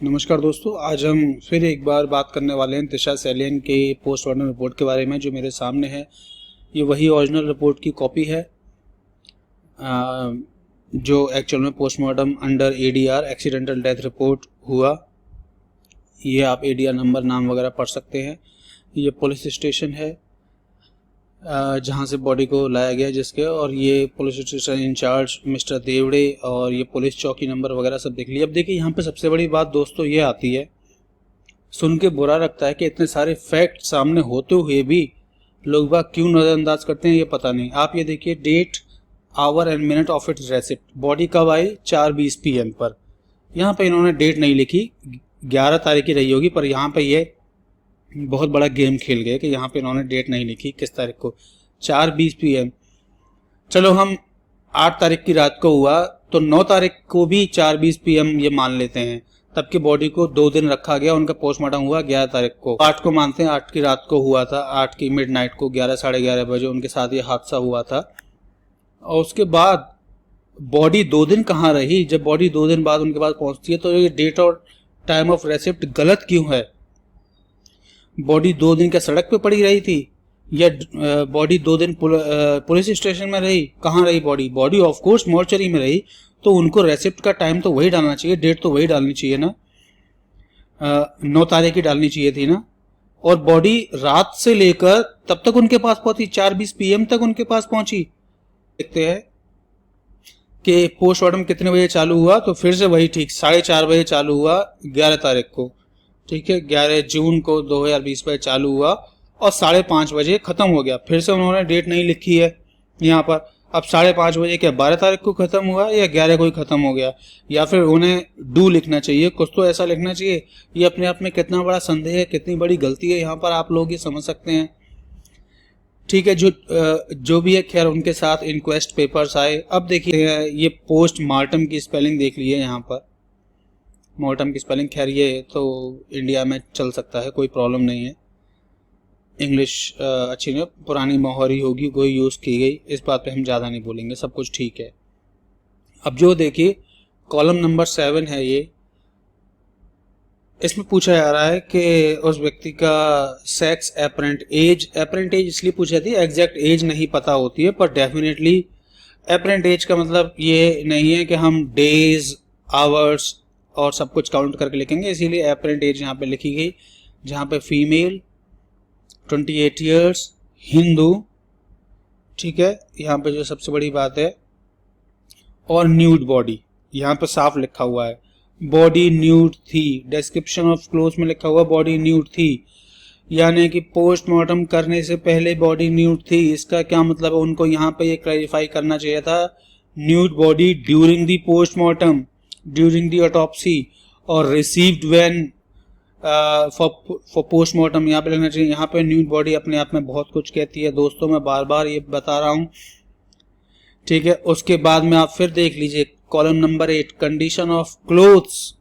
नमस्कार दोस्तों, आज हम फिर एक बार बात करने वाले हैं दिशा सैलियन के पोस्टमार्टम रिपोर्ट के बारे में। जो मेरे सामने है ये वही ओरिजिनल रिपोर्ट की कॉपी है जो एक्चुअल में postmortem under ADR accidental death report हुआ। ये आप एडीआर नंबर नाम वगैरह पढ़ सकते हैं। ये पुलिस स्टेशन है जहाँ से बॉडी को लाया गया जिसके, और ये police station in charge mister Devade और ये पुलिस चौकी नंबर वगैरह सब देख लिया। अब देखिए यहाँ पे सबसे बड़ी बात दोस्तों ये आती है, सुन के बुरा लगता है कि इतने सारे फैक्ट सामने होते हुए भी लोग बाग क्यों नज़रअंदाज करते हैं ये पता नहीं। आप ये देखिए date, hour and minute of its receipt. Body कब आई? 4:20 PM पर। यहाँ पे इन्होंने डेट नहीं लिखी, 11 तारीख की रही होगी, पर यहाँ पे ये बहुत बड़ा गेम खेल गए कि यहाँ पे इन्होंने डेट नहीं लिखी किस तारीख को, 4:20 PM। चलो हम 8 तारीख की रात को हुआ तो 9 तारीख को भी 4:20 PM ये मान लेते हैं। तब की बॉडी को 2 दिन रखा गया, उनका पोस्टमार्टम हुआ 11 तारीख को। 8 को मानते हैं, 8 की रात को हुआ था, 8 की मिडनाइट को 11 साढ़े 11 बजे उनके साथ ये हादसा हुआ था। और उसके बाद बॉडी 2 दिन कहाँ रही? जब बॉडी 2 दिन बाद उनके पास पहुंचती है तो ये डेट और टाइम ऑफ रेसिप्ट गलत क्यों है? बॉडी 2 दिन क्या सड़क पे पड़ी रही थी, या बॉडी 2 दिन पुलिस स्टेशन में रही? कहाँ रही body? Body of course mortuary में रही, तो उनको रेसिप्ट का टाइम तो वही डालना चाहिए, डेट तो वही डालनी चाहिए ना, 9 तारीख की डालनी चाहिए थी ना। और बॉडी रात से लेकर तब तक उनके पास पहुंची, 4:20 PM तक उनके पास पहुंची। देखते हैं कि पोस्टमार्टम कितने बजे चालू हुआ, तो फिर से वही ठीक 4:30 बजे चालू हुआ 11 तारीख को, ठीक है, 11 जून को 2020 पर चालू हुआ और 5:30 बजे खत्म हो गया। फिर से उन्होंने डेट नहीं लिखी है यहाँ पर। अब 5:30 बजे क्या 12 तारीख को खत्म हुआ या 11 को ही खत्म हो गया? या फिर उन्हें डू लिखना चाहिए, कुछ तो ऐसा लिखना चाहिए। ये अपने आप में कितना बड़ा संदेह है, कितनी बड़ी गलती है, यहाँ पर आप लोग ये समझ सकते हैं। ठीक है, जो भी है, खैर उनके साथ इंक्वेस्ट पेपर्स आए। अब देखिए ये पोस्टमार्टम की स्पेलिंग देख लीजिए यहाँ पर, मॉर्टम की स्पेलिंग, खैर ये तो इंडिया में चल सकता है, कोई प्रॉब्लम नहीं है। इंग्लिश अच्छी नहीं, पुरानी मोहरी होगी कोई यूज़ की गई, इस बात पे हम ज़्यादा नहीं बोलेंगे, सब कुछ ठीक है। अब जो देखिए कॉलम नंबर 7 है ये, इसमें पूछा जा रहा है कि उस व्यक्ति का सेक्स, एपरेंट एज इसलिए पूछा थी, एग्जैक्ट एज नहीं पता होती है, पर डेफिनेटली एपरेंट एज का मतलब ये नहीं है कि हम डेज, आवर्स और सब कुछ काउंट करके लिखेंगे, इसीलिए एपरेंट एज यहाँ पे लिखी गई, जहाँ पे फीमेल 28 ईयर्स, हिंदू, ठीक है, यहाँ पे जो सबसे बड़ी बात है। और न्यूड बॉडी, यहाँ पे साफ लिखा हुआ है बॉडी न्यूड थी, डिस्क्रिप्शन ऑफ क्लोथ में लिखा हुआ बॉडी न्यूड थी, यानी कि पोस्टमार्टम करने से पहले बॉडी न्यूड थी। इसका क्या मतलब है? उनको यहाँ पे ये क्लैरिफाई करना चाहिए था, nude body during the postmortem, during the autopsy और रिसीव्ड व्हेन फॉर पोस्टमार्टम, यहाँ पे लिखना चाहिए। यहाँ पे न्यूड बॉडी अपने आप में बहुत कुछ कहती है दोस्तों, मैं बार बार ये बता रहा हूँ, ठीक है। उसके बाद में आप फिर देख लीजिए column number 8, condition of clothes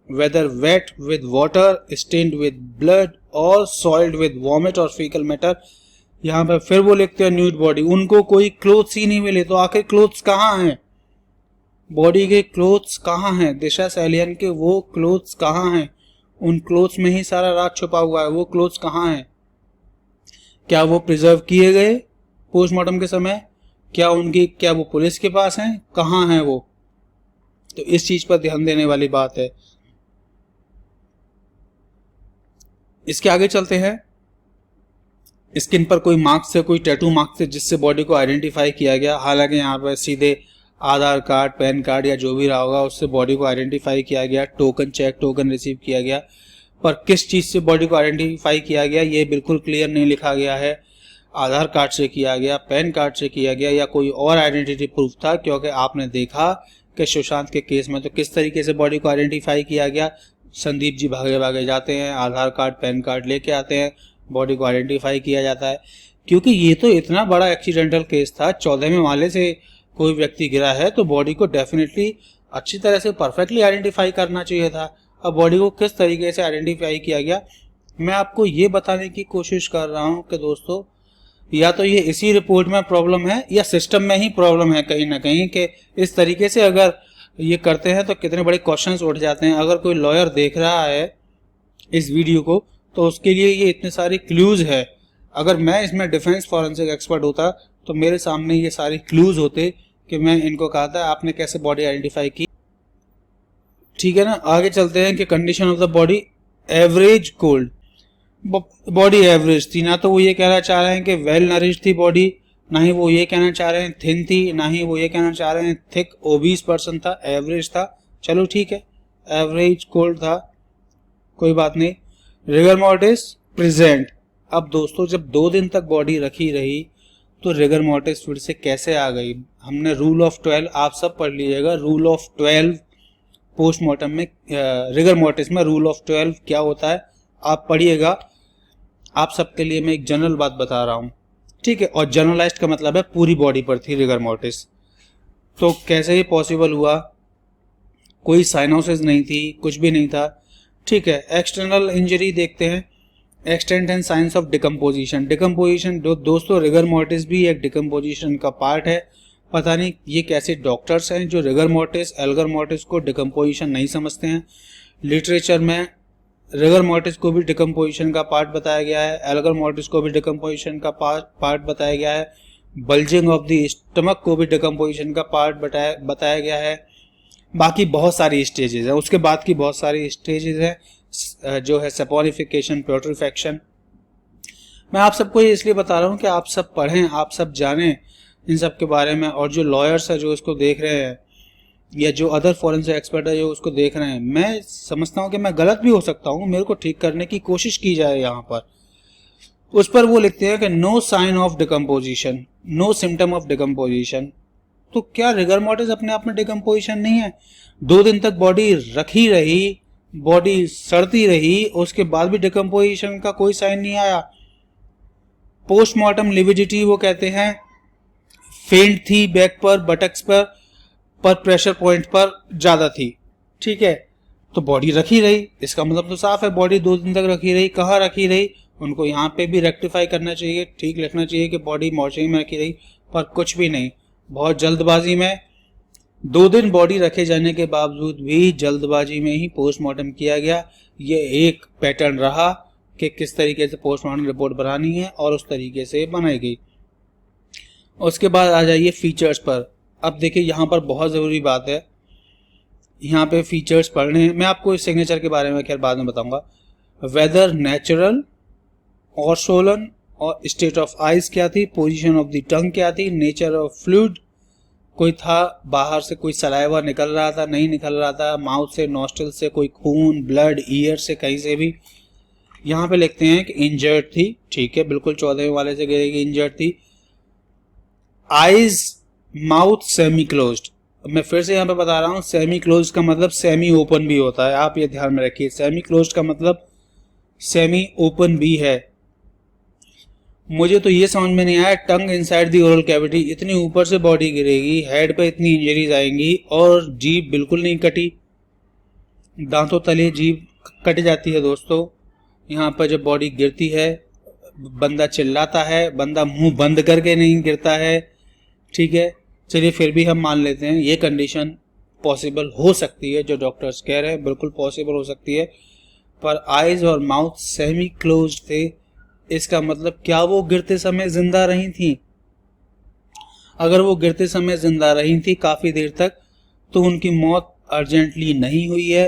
whether wet with water, stained with blood और सॉइल्ड विद वॉमिट और फीकल मैटर। यहाँ पे फिर वो लिखते हैं न्यूड बॉडी, उनको कोई क्लोथ्स ही नहीं मिले, तो आखिर क्लोथ्स कहाँ हैं? बॉडी के क्लोथ्स कहाँ हैं? दिशा सैलियन के वो क्लोथ्स कहाँ हैं? उन क्लोथ्स में ही सारा राज छुपा हुआ है, वो क्लोथ्स कहाँ हैं? क्या वो प्रिजर्व किए गए पोस्टमार्टम के समय? क्या वो पुलिस के पास हैं? कहाँ हैं वो? तो इस चीज पर ध्यान देने वाली बात है। इसके आगे चलते हैं। स्किन पर कोई मार्क्स से, कोई टैटू मार्क्स से जिससे बॉडी को आइडेंटिफाई किया गया, हालांकि यहाँ पर सीधे आधार कार्ड, पैन कार्ड या जो भी रहा होगा उससे बॉडी को आइडेंटिफाई किया गया, टोकन चेक, टोकन रिसीव किया गया, पर किस चीज से बॉडी को आइडेंटिफाई किया गया ये बिल्कुल क्लियर नहीं लिखा गया है। आधार कार्ड से किया गया, पैन कार्ड से किया गया, या कोई और आइडेंटिटी प्रूफ था? क्योंकि आपने देखा कि सुशांत के केस में तो किस तरीके से बॉडी को आइडेंटिफाई किया गया, संदीप जी भागे भागे जाते हैं, आधार कार्ड, पैन कार्ड लेके आते हैं, बॉडी को आइडेंटिफाई किया जाता है। क्योंकि ये तो इतना बड़ा एक्सीडेंटल केस था, 14वें माले से कोई व्यक्ति गिरा है, तो बॉडी को डेफिनेटली अच्छी तरह से परफेक्टली आइडेंटिफाई करना चाहिए था। अब बॉडी को किस तरीके से आइडेंटिफाई किया गया, मैं आपको ये बताने की कोशिश कर रहा हूँ कि दोस्तों या तो ये इसी रिपोर्ट में प्रॉब्लम है या सिस्टम में ही प्रॉब्लम है कहीं ना कहीं, कि इस तरीके से अगर ये करते हैं तो कितने बड़े क्वेश्चंस उठ जाते हैं। अगर कोई लॉयर देख रहा है इस वीडियो को तो उसके लिए ये इतने सारे क्लूज है। अगर मैं इसमें डिफेंस फॉरेंसिक एक्सपर्ट होता तो मेरे सामने ये सारे क्लूज होते कि मैं इनको कहा था आपने कैसे बॉडी आइडेंटिफाई की। ठीक है ना, आगे चलते हैं कि condition of the body average cold. Body average थी, ना तो वो ये कहना चाह रहे हैं कि वेल नरिश थी बॉडी, ना ही वो ये कहना चाह रहे हैं थिन थी, ना ही वो ये कहना चाह रहे हैं थिक ओबीस पर्सन था, एवरेज था। चलो ठीक है, एवरेज कोल्ड था, कोई बात नहीं। Rigor mortis present. अब दोस्तों जब 2 दिन तक बॉडी रखी रही तो रिगर मॉर्टिस फिर से कैसे आ गई? हमने रूल ऑफ 12 आप सब पढ़ लीजिएगा, रूल ऑफ 12 पोस्टमार्टम में, रिगर मॉर्टिस में रूल ऑफ 12 क्या होता है आप पढ़िएगा। आप सबके लिए मैं एक जनरल बात बता रहा हूं, ठीक है, और जनरलाइज्ड का मतलब है पूरी बॉडी पर थी रिगर मॉर्टिस। तो कैसे ये पॉसिबल हुआ? कोई साइनोसिस नहीं थी, कुछ भी नहीं था, ठीक है। एक्सटर्नल इंजरी देखते हैं, extent and science of decomposition. Decomposition दोस्तों रिगर मॉर्टिस भी एक डिकम्पोजिशन का पार्ट है। पता नहीं ये कैसे डॉक्टर्स हैं जो रिगर मॉर्टिस एल्गर मॉर्टिस को डिकम्पोजिशन नहीं समझते हैं। लिटरेचर में रिगर मॉर्टिस को भी डिकम्पोजिशन का पार्ट बताया गया है, एल्गर मॉर्टिस को भी डिकम्पोजिशन का पार्ट बताया गया है, बल्जिंग ऑफ द स्टमक को भी डिकम्पोजिशन का पार्ट बताया गया है। बाकी बहुत सारी स्टेजेस हैं, उसके बाद की बहुत सारी स्टेजेस हैं जो है सपोनिफिकेशन, प्यूट्रिफैक्शन। मैं आप सबको ये इसलिए बता रहा हूँ कि आप सब पढ़ें, आप सब जानें इन सब के बारे में, और जो लॉयर्स है जो इसको देख रहे हैं या जो अदर फॉरेंसिक एक्सपर्ट है जो उसको देख रहे हैं, मैं समझता हूँ कि मैं गलत भी हो सकता हूँ, मेरे को ठीक करने की कोशिश की जाए। यहाँ पर उस पर वो लिखते हैं कि no sign of decomposition, no symptom of decomposition. तो क्या रिगर मॉर्टिस अपने आप में डिकम्पोजिशन नहीं है? 2 दिन तक बॉडी रखी रही, बॉडी सड़ती रही, उसके बाद भी डिकम्पोजिशन का कोई साइन नहीं आया। पोस्टमार्टम लिविडिटी वो कहते हैं फेंट थी, बैक पर, बटक्स पर प्रेशर पॉइंट पर ज्यादा थी, ठीक है। तो बॉडी रखी रही, इसका मतलब तो साफ है बॉडी 2 दिन तक रखी रही। कहाँ रखी रही? उनको यहाँ पे भी रेक्टिफाई करना चाहिए, ठीक लिखना चाहिए कि बॉडी मॉर्चरी में रखी रही, पर कुछ भी नहीं। बहुत जल्दबाजी में 2 दिन बॉडी रखे जाने के बावजूद भी जल्दबाजी में ही पोस्टमार्टम किया गया। ये एक पैटर्न रहा कि किस तरीके से पोस्टमार्टम रिपोर्ट बनानी है और उस तरीके से बनाई गई। उसके बाद आ जाइए फीचर्स पर। अब देखिए यहाँ पर बहुत ज़रूरी बात है, यहाँ पे फीचर्स पढ़ने हैं। मैं आपको इस सिग्नेचर के बारे में खैर बाद में बताऊंगा। वेदर नेचुरल और सोलन, और स्टेट ऑफ आइज क्या थी, पोजीशन ऑफ द टंग क्या थी, नेचर ऑफ फ्लूइड, कोई था बाहर से कोई सलाइवा निकल रहा था, नहीं निकल रहा था, माउथ से, नॉस्ट्रिल से कोई खून, ब्लड, ईयर से, कहीं से भी। यहाँ पे लिखते हैं कि इंजर्ड थी, ठीक है, बिल्कुल 14वें वाले से गिरेगी, इंजर्ड थी। Eyes mouth semi closed. मैं फिर से यहाँ पे बता रहा हूँ, सेमी क्लोज्ड का मतलब सेमी ओपन भी होता है, आप ये ध्यान में रखिए। सेमी क्लोज्ड का मतलब सेमी ओपन भी है। मुझे तो ये समझ में नहीं आया, टंग इनसाइड दी ओरल कैविटी, इतनी ऊपर से बॉडी गिरेगी, हेड पे इतनी इंजरीज आएंगी और जीभ बिल्कुल नहीं कटी, दांतों तले जीभ कट जाती है दोस्तों। यहाँ पर जब बॉडी गिरती है बंदा चिल्लाता है, बंदा मुंह बंद करके नहीं गिरता है, ठीक है। चलिए फिर भी हम मान लेते हैं ये कंडीशन पॉसिबल हो सकती है, जो डॉक्टर्स कह रहे हैं बिल्कुल पॉसिबल हो सकती है। पर आइज और माउथ सेमी क्लोज्ड थे, इसका मतलब क्या वो गिरते समय जिंदा रही थी? अगर वो गिरते समय जिंदा रही थी काफी देर तक, तो उनकी मौत अर्जेंटली नहीं हुई है,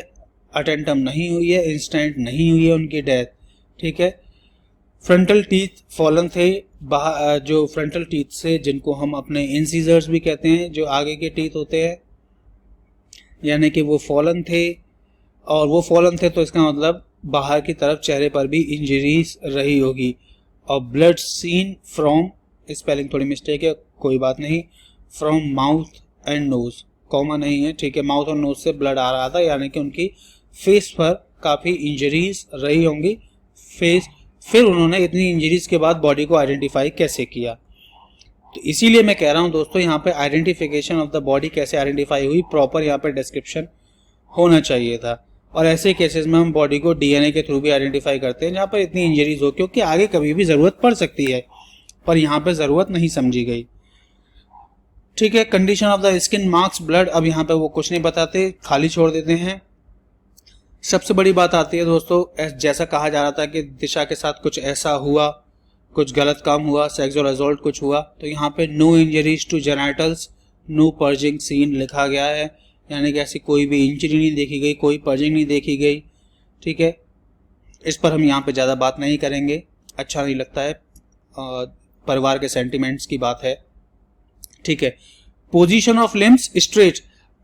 अटेंटम नहीं हुई है, इंस्टेंट नहीं हुई है उनकी डेथ, ठीक है। फ्रंटल टीथ फॉलन थे, जो फ्रंटल टीथ से, जिनको हम अपने इंसीजर्स भी कहते हैं, जो आगे के टीथ होते हैं, यानी कि वो फॉलन थे। और वो फॉलन थे तो इसका मतलब बाहर की तरफ चेहरे पर भी इंजरीज रही होगी। और ब्लड सीन फ्रॉम, स्पेलिंग थोड़ी मिस्टेक है, कोई बात नहीं, from mouth and nose, comma नहीं है, ठीक है। माउथ और नोज से ब्लड आ रहा था, यानी कि उनकी फेस पर काफ़ी इंजरीज रही होंगी। फिर उन्होंने इतनी इंजरीज के बाद बॉडी को आइडेंटिफाई कैसे किया? तो इसीलिए मैं कह रहा हूं दोस्तों, यहाँ पे आइडेंटिफिकेशन ऑफ द बॉडी कैसे आइडेंटिफाई हुई, प्रॉपर यहाँ पे डिस्क्रिप्शन होना चाहिए था। और ऐसे केसेस में हम बॉडी को डीएनए के थ्रू भी आइडेंटिफाई करते हैं जहाँ पर इतनी इंजरीज हो, क्योंकि आगे कभी भी ज़रूरत पड़ सकती है, पर यहाँ पे ज़रूरत नहीं समझी गई। ठीक है। Condition of the skin marks blood, अब यहाँ पे वो कुछ नहीं बताते, खाली छोड़ देते हैं। सबसे बड़ी बात आती है दोस्तों, जैसा कहा जा रहा था कि दिशा के साथ कुछ ऐसा हुआ, कुछ गलत काम हुआ, सेक्सुअल असॉल्ट कुछ हुआ, तो यहाँ पे no injuries to genitals, no purging seen लिखा गया है, यानी कि ऐसी कोई भी इंजरी नहीं देखी गई, कोई पर्जिंग नहीं देखी गई। ठीक है, इस पर हम यहाँ पे ज़्यादा बात नहीं करेंगे, अच्छा नहीं लगता है, परिवार के सेंटिमेंट्स की बात है। ठीक है। पोजीशन ऑफ लिम्स स्ट्रेट,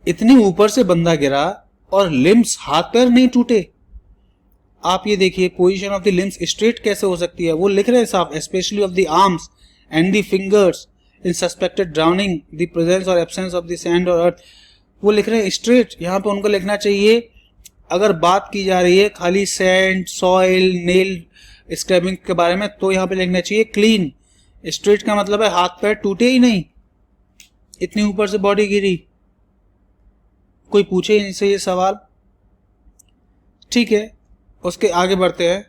इतनी ऊपर से बंदा गिरा और लिम्स हाथ पैर नहीं टूटे। आप ये देखिए, position of the limbs straight कैसे हो सकती है, वो लिख रहे हैं साफ, specially of the arms and the fingers in suspected drowning, the presence और एब्सेंस ऑफ द सैंड और अर्थ, वो लिख रहे हैं स्ट्रेट। यहाँ पे उनको लिखना चाहिए, अगर बात की जा रही है खाली सैंड, सॉइल, नेल स्क्रैबिंग के बारे में, तो यहाँ पे लिखना चाहिए क्लीन। स्ट्रेट का मतलब है हाथ पैर टूटे ही नहीं, इतनी ऊपर से बॉडी गिरी, कोई पूछे इनसे ये सवाल। ठीक है, उसके आगे बढ़ते हैं।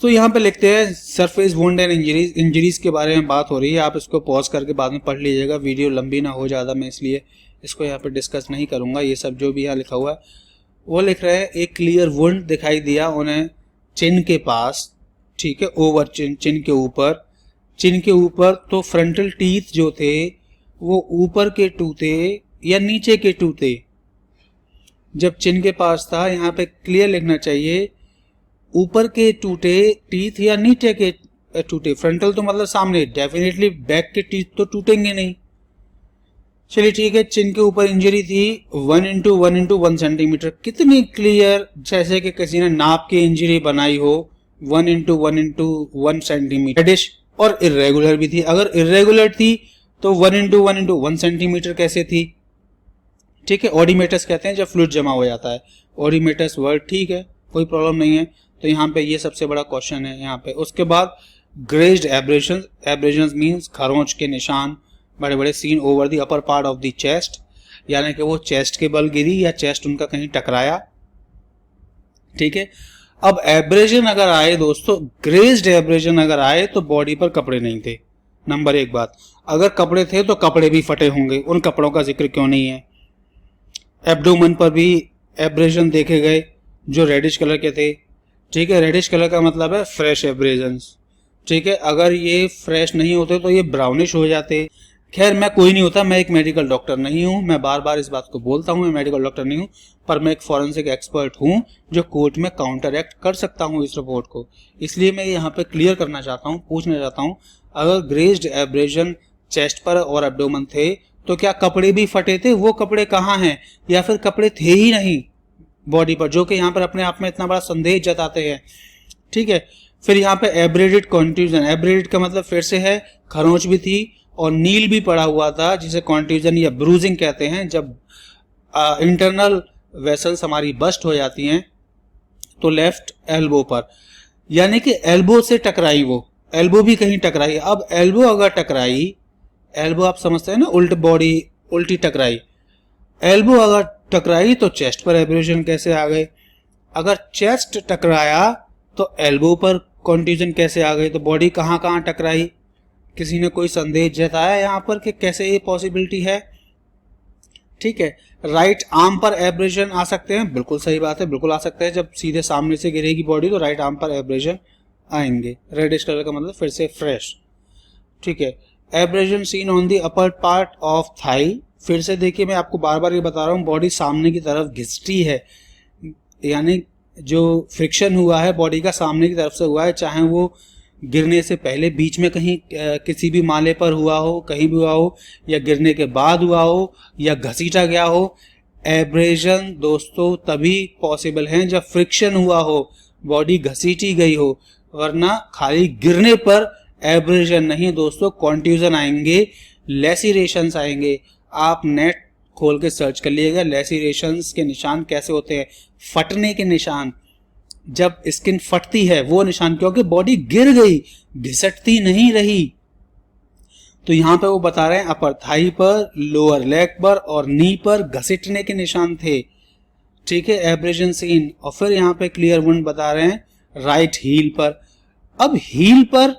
तो यहाँ पे लिखते हैं सरफेस वुंड एंड इंजरीज के बारे में बात हो रही है, आप इसको पॉज करके बाद में पढ़ लीजिएगा, वीडियो लंबी ना हो ज़्यादा, मैं इसलिए इसको यहाँ पे डिस्कस नहीं करूँगा। ये सब जो भी यहाँ लिखा हुआ है, वो लिख रहे हैं एक क्लियर वुंड दिखाई दिया उन्हें चिन के पास। ठीक है, ओवर चिन, चिन के ऊपर तो फ्रंटल टीथ जो थे वो ऊपर के टूटे या नीचे के टूटे। जब चिन के पास था, यहाँ पे क्लियर लिखना चाहिए ऊपर के टूटे टीथ या नीचे के टूटे। फ्रंटल तो मतलब सामने, डेफिनेटली बैक के टीथ तो टूटेंगे नहीं। चलिए ठीक है, चिन के ऊपर इंजरी थी 1 × 1 सेंटीमीटर, कितनी क्लियर, जैसे कि किसी ने नाप के इंजरी बनाई हो, 1 × 1 सेंटीमीटर। रेडिश और इरेगुलर भी थी, अगर इरेगुलर थी तो 1 × 1 सेंटीमीटर कैसे थी। ठीक है, ऑडिमेटस कहते हैं जब फ्लूइड जमा हो जाता है, ऑडिमेटस वर्ड, ठीक है, कोई प्रॉब्लम नहीं है। तो यहाँ पे ये सबसे बड़ा क्वेश्चन है यहाँ पे। उसके बाद ग्रेज्ड एब्रेशन, एब्रेशन मीन्स खरोंच के निशान, बड़े बड़े seen over the upper part of the chest, यानी कि वो चेस्ट के बल गिरी या चेस्ट उनका कहीं टकराया। ठीक है, अब एब्रेजन अगर आए दोस्तों, ग्रेज्ड एब्रेजन अगर आए तो बॉडी पर कपड़े नहीं थे। नंबर एक बात, अगर कपड़े थे तो कपड़े भी फटे होंगे, उन कपड़ों का जिक्र क्यों नहीं है। एब्डोमेन पर भी एब्रेजन देखे गए जो रेडिश कलर के थे। ठीक है, रेडिश कलर का मतलब है फ्रेश एब्रेजन्स। ठीक है, अगर ये फ्रेश नहीं होते तो ये ब्राउनिश हो जाते। खैर, मैं कोई नहीं होता, मैं एक मेडिकल डॉक्टर नहीं हूँ, मैं बार बार इस बात को बोलता हूँ, मैं मेडिकल डॉक्टर नहीं हूँ, पर मैं एक फॉरेंसिक एक्सपर्ट हूँ जो कोर्ट में काउंटर एक्ट कर सकता हूँ इस रिपोर्ट को। इसलिए मैं यहाँ पे क्लियर करना चाहता हूँ, पूछना चाहता हूँ, अगर ग्रेज्ड एब्रेजन चेस्ट पर और एब्डोमेन थे तो क्या कपड़े भी फटे थे, वो कपड़े कहाँ हैं, या फिर कपड़े थे ही नहीं बॉडी पर, जो कि यहाँ पर अपने आप में इतना बड़ा संदेह जताते हैं। ठीक है, फिर यहाँ पे एब्रेडेड कॉन्ट्यूजन, एब्रेडेड का मतलब फिर से है खरोंच भी थी और नील भी पड़ा हुआ था, जिसे कॉन्ट्यूजन या ब्रूजिंग कहते हैं। जब इंटरनल वेसल्स हमारी बस्ट हो जाती हैं तो लेफ्ट एल्बो पर, यानी कि एल्बो से टकराई, वो एल्बो भी कहीं टकराई। अब एल्बो अगर टकराई, एल्बो आप समझते हैं ना, उल्ट बॉडी उल्टी टकराई, एल्बो अगर टकराई तो चेस्ट पर एब्रेशन कैसे आ गए। अगर चेस्ट टकराया तो एल्बो पर कॉन्ट्यूजन कैसे आ गई, तो बॉडी कहाँ कहाँ टकराई। किसी ने कोई संदेह जताया यहाँ पर कि कैसे ये पॉसिबिलिटी है। ठीक है, राइट आर्म पर एब्रेशन आ सकते हैं, बिल्कुल सही बात है, बिल्कुल आ सकते हैं। जब सीधे सामने से गिरेगी बॉडी तो राइट आर्म पर एब्रेशन आएंगे। रेडिश कलर का मतलब फिर से फ्रेश। ठीक है, abrasion seen on the upper part of thigh, फिर से देखिए, मैं आपको बार बार ये बता रहा हूँ, बॉडी सामने की तरफ घिसटी है, यानी जो फ्रिक्शन हुआ है बॉडी का सामने की तरफ से हुआ है, चाहे वो गिरने से पहले बीच में कहीं किसी भी माले पर हुआ हो, कहीं भी हुआ हो, या गिरने के बाद हुआ हो, या घसीटा गया हो। एब्रेशन दोस्तों तभी पॉसिबल है जब फ्रिक्शन हुआ हो, बॉडी घसीटी गई हो, वरना खाली गिरने पर एब्रेशन नहीं दोस्तों, कॉन्ट्यूजन आएंगे, लेसिरेशंस आएंगे। आप नेट खोल के सर्च कर लीजिएगा, लेसिरेशंस के निशान कैसे होते हैं, फटने के निशान, जब स्किन फटती है वो निशान, क्योंकि बॉडी गिर गई, घिसटती नहीं रही। तो यहाँ पे वो बता रहे हैं अपर थाई पर, लोअर लेग पर और नी पर घसीटने के निशान थे। ठीक है, एब्रेशन सीन। और फिर यहाँ पे क्लियर वुंड बता रहे हैं राइट हील पर। अब हील पर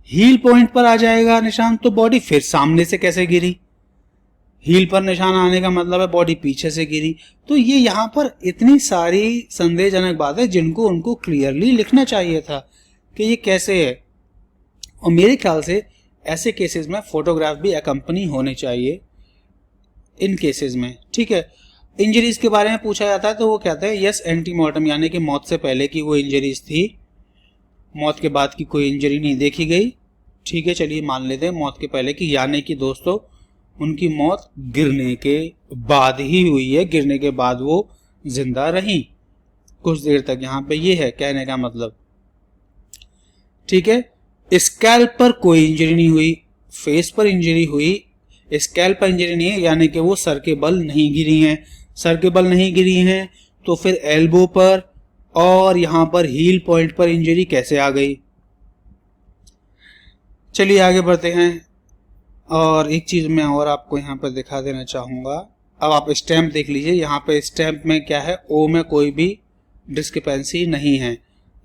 हील पॉइंट पर आ जाएगा निशान तो बॉडी फिर सामने से कैसे गिरी, हील पर निशान आने का मतलब है बॉडी पीछे से गिरी। तो ये यहाँ पर इतनी सारी संदेहजनक बात है जिनको उनको क्लियरली लिखना चाहिए था कि ये कैसे है। और मेरे ख्याल से ऐसे केसेस में फोटोग्राफ भी अकम्पनी होने चाहिए इन केसेस में, ठीक है। इंजरीज के बारे में पूछा जाता है तो वो कहते हैं यस एंटीमॉर्टम, यानी कि मौत से पहले की वो इंजरीज थी, मौत के बाद की कोई इंजरी नहीं देखी गई, ठीक है। चलिए मान लेते हैं मौत के पहले की, यानी कि दोस्तों उनकी मौत गिरने के बाद ही हुई है, गिरने के बाद वो जिंदा रही कुछ देर तक, यहाँ पे ये है कहने का मतलब, ठीक है। स्कैल्प पर कोई इंजरी नहीं हुई, फेस पर इंजरी हुई, स्कैल्प पर इंजरी नहीं है, यानी कि वो सर के बल नहीं गिरी हैं, सर के बल नहीं गिरी हैं तो फिर एल्बो पर और यहां पर हील पॉइंट पर इंजरी कैसे आ गई। चलिए आगे बढ़ते हैं। और एक चीज मैं और आपको यहाँ पर दिखा देना चाहूंगा। अब आप स्टैम्प देख लीजिए, यहाँ पे स्टैम्प में क्या है, ओ में कोई भी डिस्क्रिपेंसी नहीं है।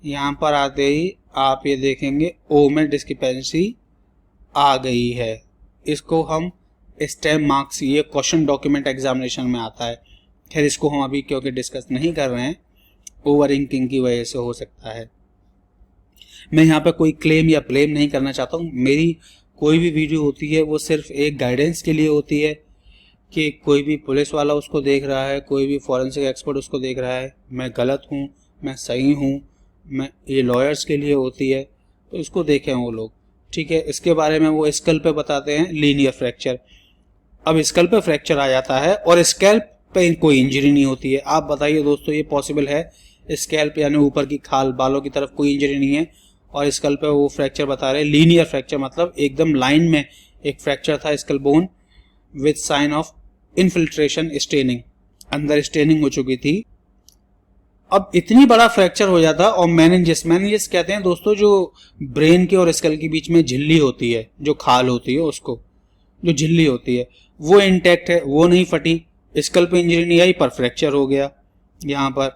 यहाँ पर आते ही आप ये देखेंगे ओ में डिस्क्रिपेंसी आ गई है। इसको हम स्टैम्प मार्क्स, ये क्वेश्चन डॉक्यूमेंट एग्जामिनेशन में आता है। खैर इसको हम अभी क्योंकि डिस्कस नहीं कर रहे हैं, ओवर इंकिंग की वजह से हो सकता है। मैं यहाँ पे कोई क्लेम या ब्लेम नहीं करना चाहता हूँ। मेरी कोई भी वीडियो होती है वो सिर्फ एक गाइडेंस के लिए होती है कि कोई भी पुलिस वाला उसको देख रहा है, कोई भी फॉरेंसिक एक्सपर्ट उसको देख रहा है, मैं गलत हूँ, मैं सही हूँ, मैं ये लॉयर्स के लिए होती है, तो इसको देखें वो लोग, ठीक है। इसके बारे में वो स्कल पे बताते हैं लीनियर फ्रैक्चर। अब स्कल पे फ्रैक्चर आ जाता है और स्कैल्प पे कोई इंजरी नहीं होती है। आप बताइए दोस्तों ये पॉसिबल है? स्कैल्प यानी ऊपर की खाल, बालों की तरफ कोई इंजरी नहीं है और स्कल पे वो फ्रैक्चर बता रहे हैं। लीनियर फ्रैक्चर मतलब एकदम लाइन में एक फ्रैक्चर था skull bone with sign of infiltration staining, अंदर स्टेनिंग हो चुकी थी। अब इतनी बड़ा फ्रैक्चर हो जाता और मेनिंजेस कहते हैं दोस्तों जो ब्रेन के और स्कल के बीच में झिल्ली होती है, जो खाल होती है उसको, जो झिल्ली होती है वो इंटैक्ट है, वो नहीं फटी। स्कल पे इंजरी नहीं आई पर फ्रैक्चर हो गया। यहाँ पर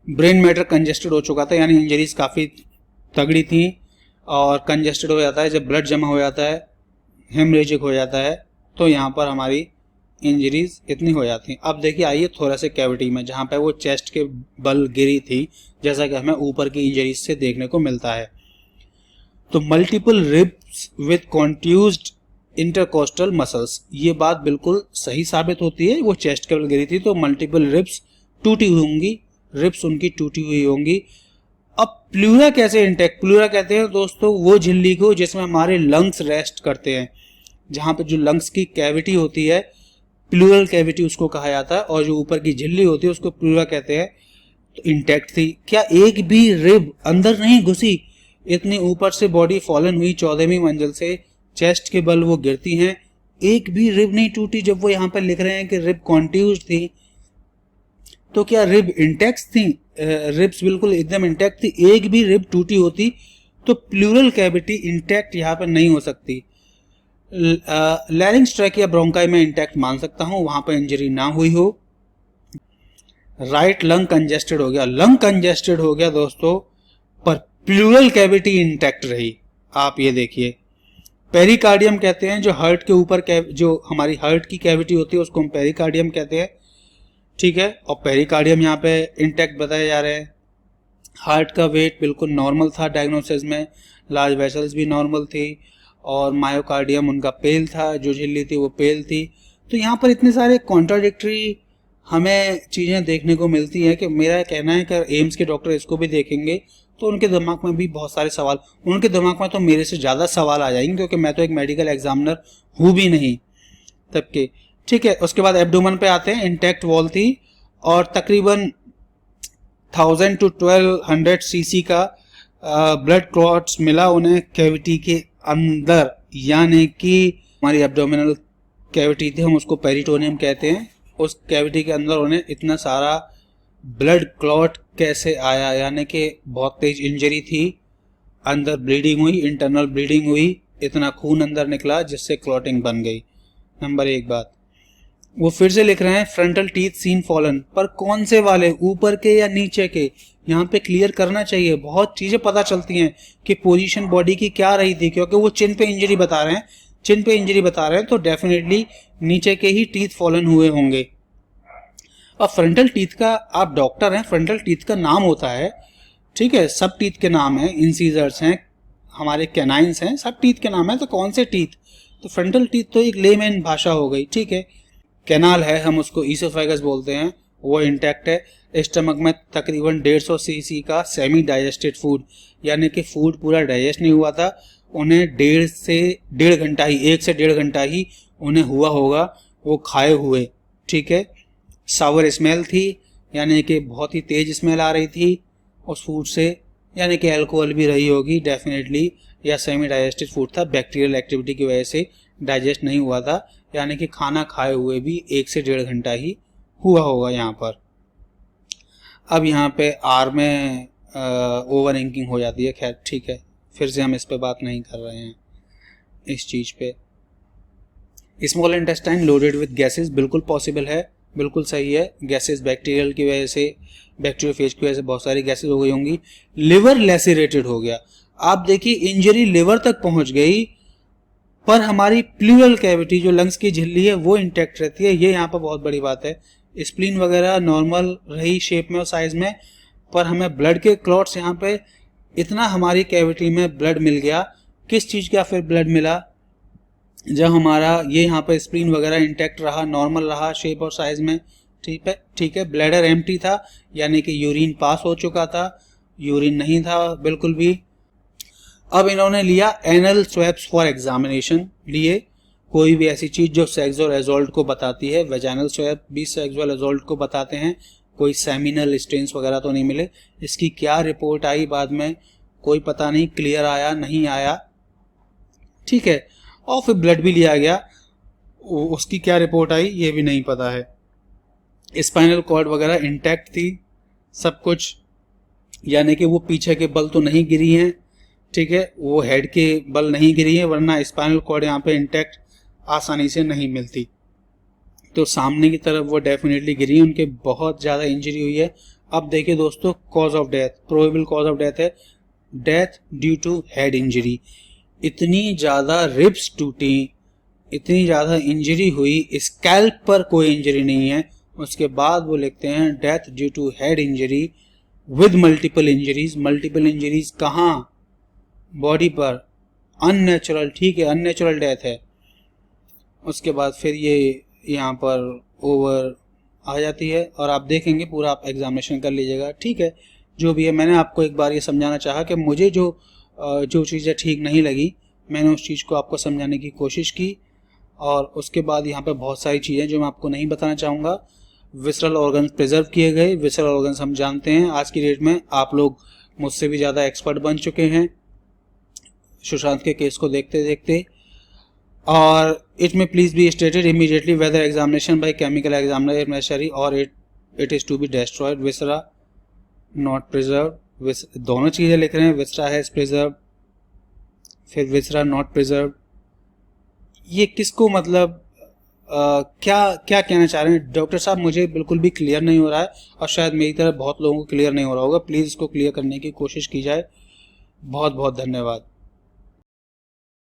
ब्रेन मैटर कंजेस्टेड हो चुका था, यानी इंजरीज काफी तगड़ी थी और कंजेस्टेड हो जाता है जब ब्लड जमा हो जाता है, हेमरेजिक हो जाता है, तो यहाँ पर हमारी इंजरीज इतनी हो जाती हैं। अब देखिए आइए थोड़ा से कैविटी में, जहाँ पे वो चेस्ट के बल गिरी थी, जैसा कि हमें ऊपर की इंजरीज से देखने को मिलता है। तो multiple ribs with contused intercostal muscles, ये बात बिल्कुल सही साबित होती है। वो चेस्ट के बल गिरी थी तो मल्टीपल रिब्स टूटी हुई होंगी, रिब्स उनकी टूटी हुई होंगी। अब प्लूरा कैसे इंटैक्ट? प्लूरा कहते हैं दोस्तों वो झिल्ली को जिसमें हमारे लंग्स रेस्ट करते हैं, जहां पे जो लंग्स की कैविटी होती है प्लूरल कैविटी उसको कहा जाता है, और जो ऊपर की झिल्ली होती है उसको प्लूरा कहते हैं। तो इंटैक्ट थी, क्या एक भी रिब अंदर नहीं घुसी? इतनी ऊपर से बॉडी फॉलन हुई 14वीं मंजिल से, चेस्ट के बल वो गिरती हैं, एक भी रिब नहीं टूटी। जब वो यहाँ पर लिख रहे हैं कि रिब कॉन्ट्यूज्ड थी, तो क्या रिब इंटैक्ट थी? रिब्स बिल्कुल एकदम इंटैक्ट थी। एक भी रिब टूटी होती तो प्लूरल कैविटी इंटैक्ट यहाँ पर नहीं हो सकती। लैरिंक्स, ट्रैक या ब्रोंकाई में इंटैक्ट मान सकता हूं, वहां पर इंजरी ना हुई हो। राइट लंग कंजेस्टेड हो गया, लंग कंजेस्टेड हो गया दोस्तों, पर प्लूरल कैविटी इंटैक्ट रही। आप ये देखिए, पेरिकार्डियम कहते हैं जो हार्ट के ऊपर जो हमारी हार्ट की कैविटी होती है उसको हम पेरिकार्डियम कहते हैं, ठीक है। और पेरिकार्डियम यहाँ पे इंटैक्ट बताए जा रहे हैं। हार्ट का वेट बिल्कुल नॉर्मल था डायग्नोसिस में, लार्ज वेसल्स भी नॉर्मल थी और मायोकार्डियम उनका पेल था, जो झिल्ली थी वो पेल थी। तो यहाँ पर इतने सारे कॉन्ट्राडिक्टरी हमें चीज़ें देखने को मिलती हैं कि मेरा कहना है कि एम्स के डॉक्टर इसको भी देखेंगे तो उनके दिमाग में भी बहुत सारे सवाल, उनके दिमाग में तो मेरे से ज़्यादा सवाल आ जाएंगे क्योंकि मैं तो एक मेडिकल एग्जामिनर हूँ भी नहीं तब के, ठीक है। उसके बाद एब्डोमेन पे आते हैं, इंटैक्ट वॉल थी और तकरीबन 1000 to 1200 सीसी का ब्लड क्लॉट्स मिला उन्हें कैविटी के अंदर, यानी कि हमारी एब्डोमिनल कैविटी थी, हम उसको पेरिटोनियम कहते हैं, उस कैविटी के अंदर उन्हें इतना सारा ब्लड क्लॉट कैसे आया, यानी कि बहुत तेज इंजरी थी, अंदर ब्लीडिंग हुई, इंटरनल ब्लीडिंग हुई, इतना खून अंदर निकला जिससे क्लॉटिंग बन गई। नंबर एक बात। वो फिर से लिख रहे हैं फ्रंटल टीथ सीन फॉलन, पर कौन से वाले, ऊपर के या नीचे के, यहाँ पे क्लियर करना चाहिए। बहुत चीजें पता चलती हैं कि पोजीशन बॉडी की क्या रही थी, क्योंकि वो चिन पे इंजरी बता रहे हैं, चिन पे इंजरी बता रहे हैं, तो डेफिनेटली नीचे के ही टीथ फॉलन हुए होंगे। अब फ्रंटल टीथ का, आप डॉक्टर हैं, फ्रंटल टीथ का नाम होता है, ठीक है, सब टीथ के नाम है, इंसीजर्स हैं, हमारे कैनाइंस हैं, सब टीथ के नाम है, तो कौन से टीथ, तो फ्रंटल टीथ तो एक लेमैन भाषा हो गई, ठीक है। कैनाल है, हम उसको ईसोफेगस बोलते हैं, वो इंटैक्ट है। स्टमक में तकरीबन 150 सीसी का सेमी डाइजेस्टेड फूड, यानी कि फूड पूरा डाइजेस्ट नहीं हुआ था, उन्हें 1.5 से 1.5 घंटा ही, 1 से 1.5 घंटा ही उन्हें हुआ होगा वो खाए हुए, ठीक है। सावर स्मेल थी, यानी कि बहुत ही तेज स्मेल आ रही थी उस फूड से, यानी कि अल्कोहल भी रही होगी डेफिनेटली, या सेमी डाइजेस्टेड फूड था, बैक्टीरियल एक्टिविटी की वजह से डाइजेस्ट नहीं हुआ था, यानी कि खाना खाए हुए भी 1 से 1.5 घंटा ही हुआ होगा यहाँ पर। अब यहाँ पे आर में ओवर इंकिंग हो जाती है, खैर ठीक है, फिर से हम इस पे बात नहीं कर रहे हैं इस चीज पे। Small intestine loaded with gases, बिल्कुल पॉसिबल है, बिल्कुल सही है, गैसेस बैक्टीरियल की वजह से, बैक्टीरियोफेज की वजह से बहुत सारी गैसेस हो गई होंगी। लिवर लेसिरेटेड हो गया, आप देखिए इंजरी लिवर तक पहुंच गई, पर हमारी प्लूरल कैविटी जो लंग्स की झिल्ली है वो इंटैक्ट रहती है, ये यहाँ पर बहुत बड़ी बात है। स्प्लीन वगैरह नॉर्मल रही शेप में और साइज में, पर हमें ब्लड के क्लॉट्स यहाँ पे इतना हमारी कैविटी में ब्लड मिल गया, किस चीज का फिर ब्लड मिला, जब हमारा ये यहाँ पे स्प्लीन वगैरह इंटैक्ट रहा, नॉर्मल रहा शेप और साइज में, ठीक है, ब्लैडर एम्प्टी था, यानी कि यूरिन पास हो चुका था, यूरिन नहीं था बिल्कुल भी। अब इन्होंने लिया एनल स्वैप्स फॉर एग्जामिनेशन, लिए कोई भी ऐसी चीज जो सेक्स और एजोल्ट को बताती है, वेजाइनल स्वैप भी सेक्सुअल एजोल्ट को बताते हैं, कोई सेमिनल स्टेन्स वगैरह तो नहीं मिले। इसकी क्या रिपोर्ट आई बाद में कोई पता नहीं, क्लियर आया नहीं आया, ठीक है। और फिर ब्लड भी लिया गया, उसकी क्या रिपोर्ट आई ये भी नहीं पता है। स्पाइनल कॉर्ड वगैरह इंटैक्ट थी सब कुछ, यानी कि वो पीछे के बल तो नहीं गिरी हैं, ठीक है, वो हेड के बल नहीं गिरी है, वरना स्पाइनल कॉर्ड यहाँ पे इंटैक्ट आसानी से नहीं मिलती, तो सामने की तरफ वो डेफिनेटली गिरी, उनके बहुत ज़्यादा इंजरी हुई है। अब देखिए दोस्तों, cause of death, probable cause of death है death due to head injury. इतनी ज़्यादा रिब्स टूटी, इतनी ज़्यादा इंजरी हुई, स्कैल्प पर कोई इंजरी नहीं है, उसके बाद वो लिखते हैं death due to head injury with multiple injuries. Multiple injuries कहाँ, बॉडी पर, अननेचुरल, ठीक है, अननेचुरल डेथ है। उसके बाद फिर ये यहाँ पर ओवर आ जाती है, और आप देखेंगे पूरा, आप एग्जामिनेशन कर लीजिएगा, ठीक है। जो भी है, मैंने आपको एक बार ये समझाना चाहा कि मुझे जो चीज़ें ठीक नहीं लगी, मैंने उस चीज़ को आपको समझाने की कोशिश की, और उसके बाद यहाँ पे बहुत सारी चीज़ें जो मैं आपको नहीं बताना चाहूँगा। विसरल ऑर्गन्स प्रिजर्व किए गए, विसरल ऑर्गन्स हम जानते हैं, आज की डेट में आप लोग मुझसे भी ज़्यादा एक्सपर्ट बन चुके हैं सुशांत के केस को देखते देखते। और इट में please be stated immediately whether examination by chemical examiner is necessary और it is to be destroyed, viscera not preserve, दोनों चीजें लिख रहे हैं, विसरा है प्रिजर्व, फिर विसरा नॉट प्रिजर्व। ये किसको मतलब क्या कहना चाह रहे हैं डॉक्टर साहब, मुझे बिल्कुल भी क्लियर नहीं हो रहा है, और शायद मेरी तरह बहुत लोगों को क्लियर नहीं हो रहा होगा। प्लीज इसको क्लियर करने की कोशिश की जाए। बहुत बहुत धन्यवाद।